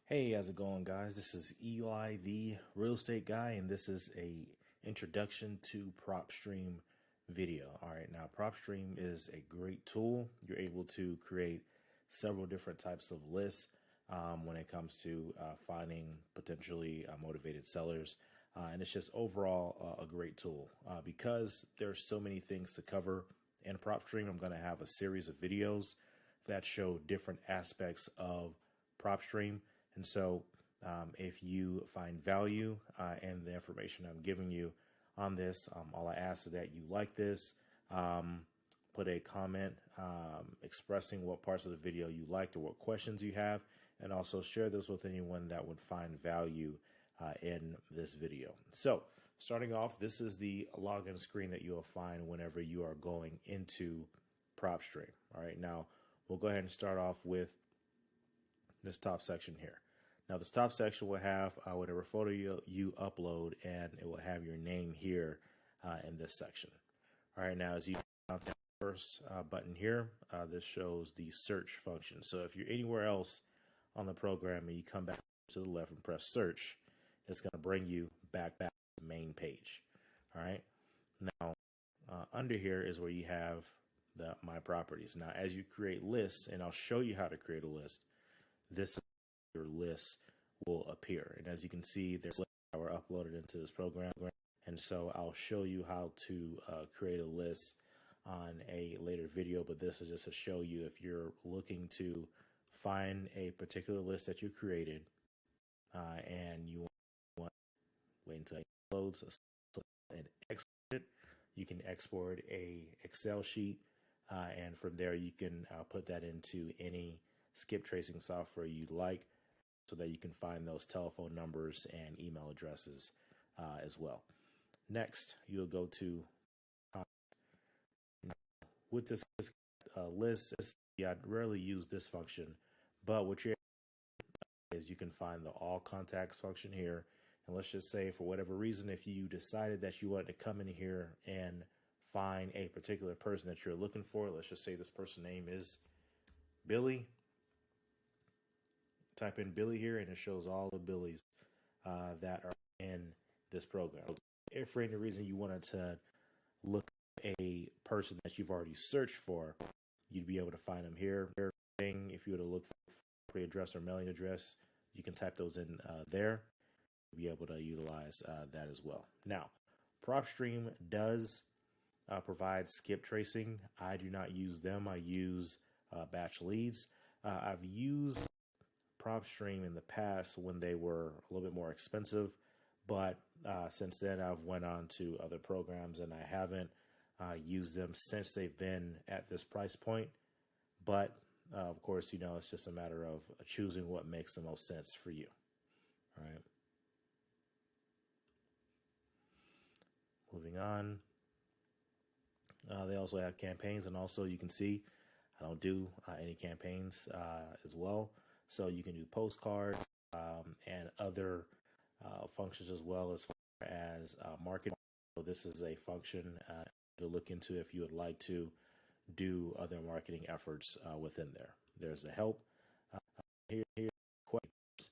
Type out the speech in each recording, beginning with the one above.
Hey, how's it going, guys? This is Eli, the real estate guy, and this is a introduction to Propstream video. All right, now Propstream is a great tool. You're able to create several different types of lists when it comes to finding potentially motivated sellers, and it's just overall a great tool because there's so many things to cover in Propstream. I'm going to have a series of videos that show different aspects of Propstream. And so if you find value in the information I'm giving you on this, all I ask is that you like this, put a comment expressing what parts of the video you liked or what questions you have, and also share this with anyone that would find value in this video. So starting off, this is the login screen that you'll find whenever you are going into Propstream. All right, now we'll go ahead and start off with this top section here. Now this top section will have whatever photo you upload, and it will have your name here in this section. All right, now as you down to the first button here, this shows the search function. So if you're anywhere else on the program and you come back to the left and press search, it's going to bring you back to the main page. All right, now under here is where you have the My Properties. Now as you create lists, and I'll show you how to create a list, this your list will appear. And as you can see, there's lists that were uploaded into this program. And so I'll show you how to create a list on a later video, but this is just to show you if you're looking to find a particular list that you created and you want to wait until it loads and export it. You can export a Excel sheet and from there you can put that into any skip tracing software you'd like, so that you can find those telephone numbers and email addresses as well. Next, you'll go to with this list. I rarely use this function, but what you're is you can find the all contacts function here. And let's just say, for whatever reason, if you decided that you wanted to come in here and find a particular person that you're looking for, let's just say this person's name is Billy. Type in Billy here, and it shows all the Billies that are in this program. If for any reason you wanted to look at a person that you've already searched for, you'd be able to find them here. If you were to look for property address or mailing address, you can type those in there. You'll be able to utilize that as well. Now, Propstream does provide skip tracing. I do not use them. I use batch leads. I've used Propstream in the past when they were a little bit more expensive, but since then I've went on to other programs, and I haven't used them since they've been at this price point. But of course, you know, it's just a matter of choosing what makes the most sense for you. All right. Moving on. They also have campaigns, and also you can see I don't do any campaigns as well. So you can do postcards and other functions as well, as far as marketing. So this is a function to look into if you would like to do other marketing efforts within there. There's a help here. Questions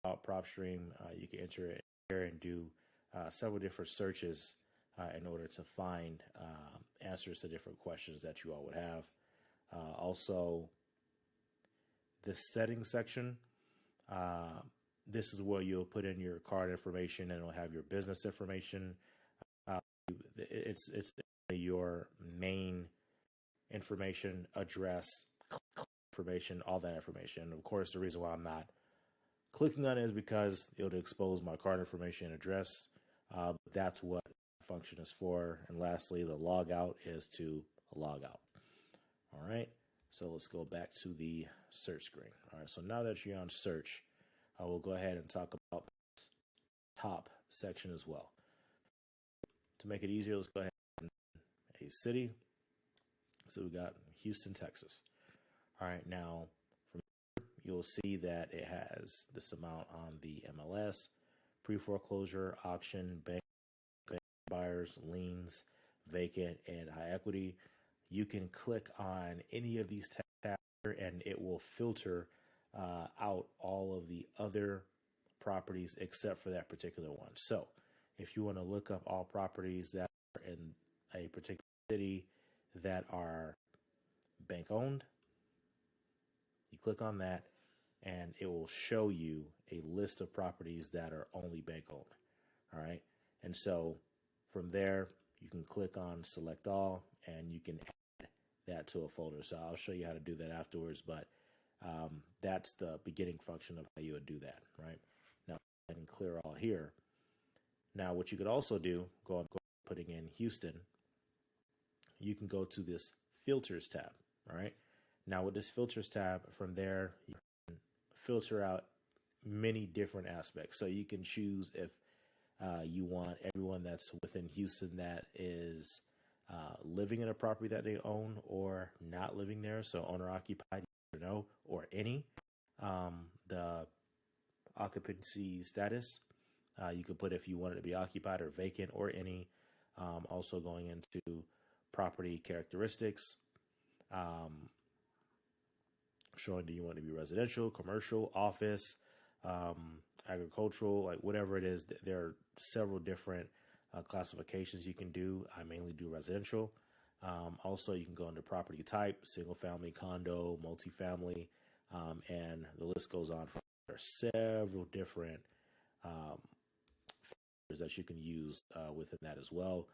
about Propstream. You can enter it here and do several different searches in order to find answers to different questions that you all would have. Also, this settings section, this is where you'll put in your card information, and it'll have your business information. It's your main information, address, information, all that information. Of course, the reason why I'm not clicking on it is because it'll expose my card information and address. That's what the function is for. And lastly, the log out is to log out. All right. So let's go back to the search screen. All right, so now that you're on search, I will go ahead and talk about this top section as well. To make it easier, let's go ahead and a city. So we got Houston, Texas. All right, now from here, you'll see that it has this amount on the MLS, pre-foreclosure, auction, bank buyers, liens, vacant, and high equity. You can click on any of these tabs and it will filter out all of the other other properties except for that particular one. So if you want to look up all properties that are in a particular city that are bank owned, you click on that and it will show you a list of properties that are only bank owned. All right. And so from there, you can click on select all and you can add that to a folder. So I'll show you how to do that afterwards, but that's the beginning function of how you would do that. Right now, I can clear all here. Now, what you could also do, go putting in Houston, you can go to this filters tab. All right. Now with this filters tab, from there, you can filter out many different aspects. So you can choose if you want everyone that's within Houston that is living in a property that they own or not living there. So owner occupied, or no, or any. The occupancy status, you could put if you want it to be occupied or vacant or any. Also going into property characteristics, showing do you want it to be residential, commercial, office, agricultural, like whatever it is. There are several different classifications you can do. I mainly do residential. Also, you can go into property type, single family, condo, multifamily, and the list goes on. There are several different factors that you can use within that as well.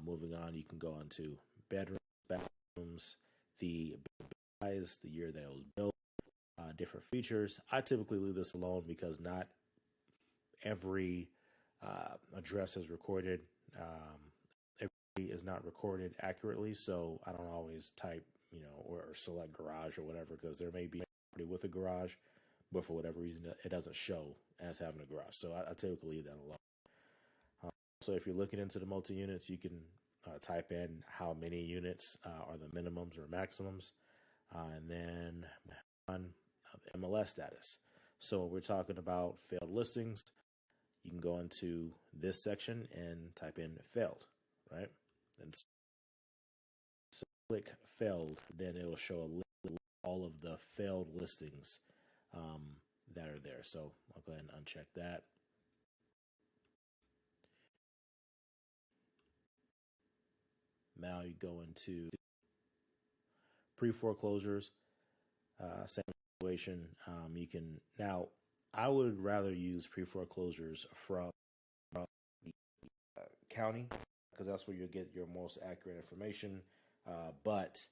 Moving on, you can go into bedrooms, bathrooms, the size, the year that it was built, different features. I typically leave this alone because not every address is recorded. Every is not recorded accurately, so I don't always type, or select garage or whatever, because there may be a property with a garage, but for whatever reason, it doesn't show as having a garage. So I typically leave that alone. So if you're looking into the multi-units, you can type in how many units are the minimums or maximums, and then on MLS status. So when we're talking about failed listings, you can go into this section and type in failed, right? And so click failed, then it will show a list of all of the failed listings that are there. So I'll go ahead and uncheck that. Now you go into pre-foreclosures, same situation. You can now. I would rather use pre-foreclosures from the county because that's where you'll get your most accurate information. But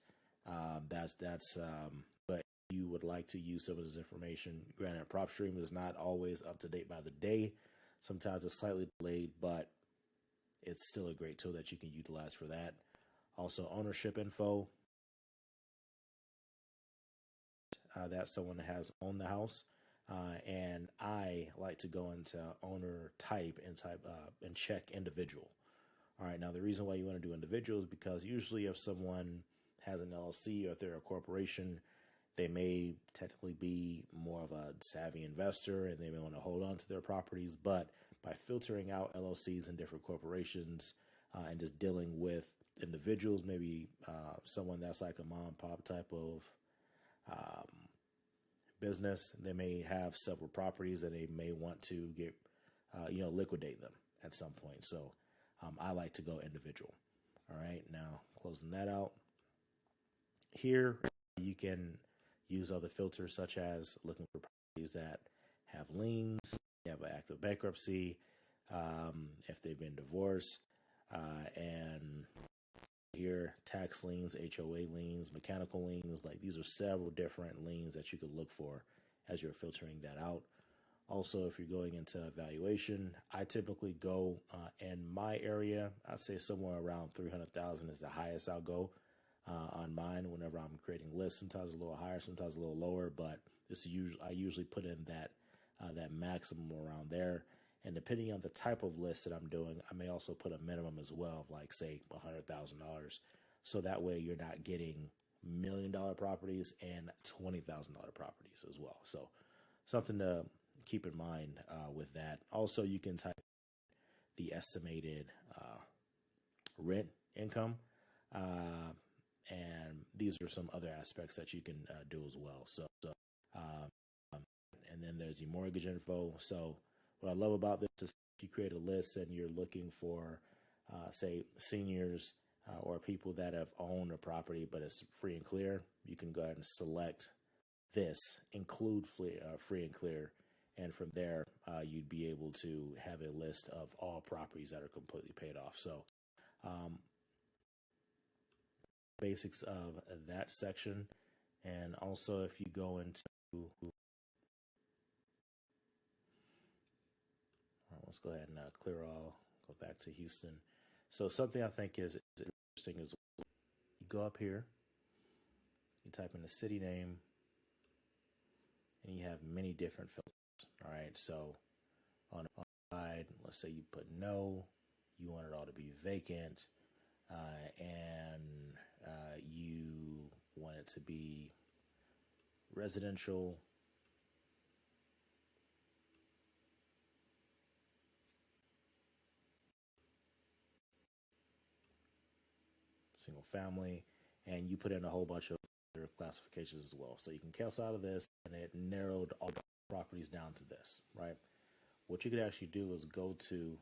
you would like to use some of this information. Granted, Propstream is not always up to date by the day. Sometimes it's slightly delayed, but it's still a great tool that you can utilize for that. Also, ownership info. That's someone that has owned the house. And I like to go into owner type and check individual. All right. Now, the reason why you want to do individual is because usually if someone has an LLC or if they're a corporation, they may technically be more of a savvy investor and they may want to hold on to their properties. But by filtering out LLCs and different corporations and just dealing with individuals, maybe someone that's like a mom and pop type of business, they may have several properties and they may want to get, liquidate them at some point. So I like to go individual. All right. Now closing that out. Here you can use other filters such as looking for properties that have liens, have an active bankruptcy, if they've been divorced, and here tax liens, HOA liens, mechanical liens. Like these are several different liens that you could look for as you're filtering that out. Also, if you're going into evaluation, I typically go in my area, I'd say somewhere around 300,000 is the highest I'll go on mine whenever I'm creating lists. Sometimes a little higher, sometimes a little lower, but I usually put in that maximum around there. And depending on the type of list that I'm doing, I may also put a minimum as well of like, say, $100,000. So that way you're not getting $1 million properties and $20,000 properties as well. So something to keep in mind with that. Also, you can type the estimated rent income. And these are some other aspects that you can do as well. So and then there's your mortgage info. So what I love about this is if you create a list and you're looking for, say, seniors or people that have owned a property but it's free and clear, you can go ahead and select this, include free and clear, and from there you'd be able to have a list of all properties that are completely paid off. So basics of that section. And also if you go into, let's go ahead and clear all, go back to Houston. So something I think is interesting is you go up here, you type in the city name, and you have many different filters. All right, so on the side, let's say you put no, you want it all to be vacant, and you want it to be residential, single family, and you put in a whole bunch of other classifications as well. So you can cancel out of this, and it narrowed all the properties down to this, right? What you could actually do is go to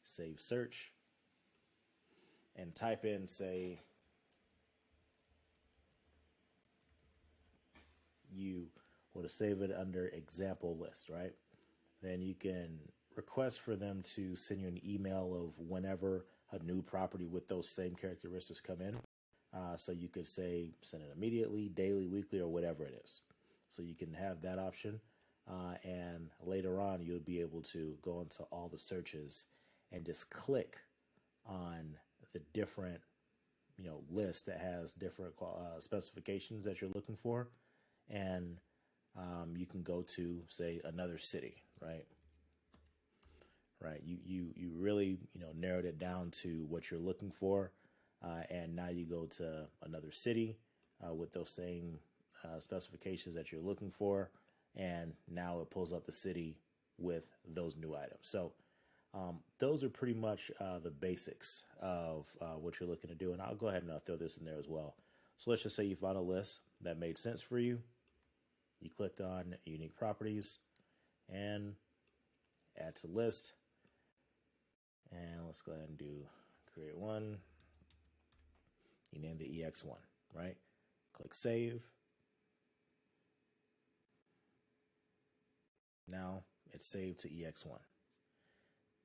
save search and type in, say, you want to save it under example list, right? Then you can request for them to send you an email of whenever a new property with those same characteristics come in. So you could say send it immediately, daily, weekly, or whatever it is. So you can have that option. And later on, you'll be able to go into all the searches and just click on the different, list that has different specifications that you're looking for. And you can go to, say, another city, right? Right. You really, narrowed it down to what you're looking for. And now you go to another city with those same specifications that you're looking for. And now it pulls up the city with those new items. So those are pretty much the basics of what you're looking to do. And I'll go ahead and throw this in there as well. So let's just say you found a list that made sense for you. You clicked on unique properties and add to list. And let's go ahead and do create one. You name the EX1, right? Click save. Now it's saved to EX1.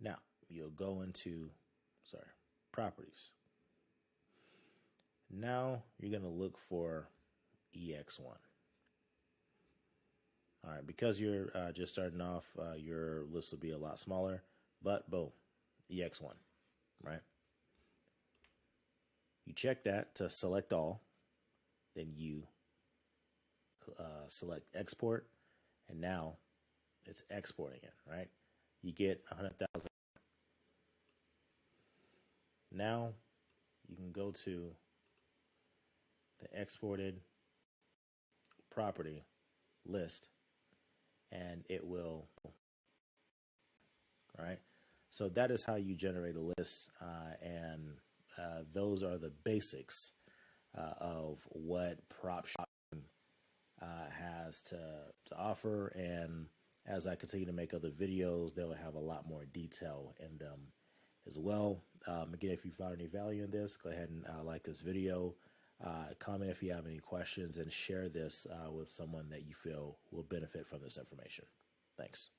Now you'll go into, properties. Now you're going to look for EX1. All right, because you're just starting off, your list will be a lot smaller, but boom, EX1, right? You check that to select all, then you select export, and now it's exporting it, right? You get 100,000. Now you can go to the exported property list, and it will, right? So that is how you generate a list, and those are the basics of what Propstream has to offer. And as I continue to make other videos, they will have a lot more detail in them as well. Again, if you found any value in this, go ahead and like this video, comment if you have any questions, and share this with someone that you feel will benefit from this information. Thanks.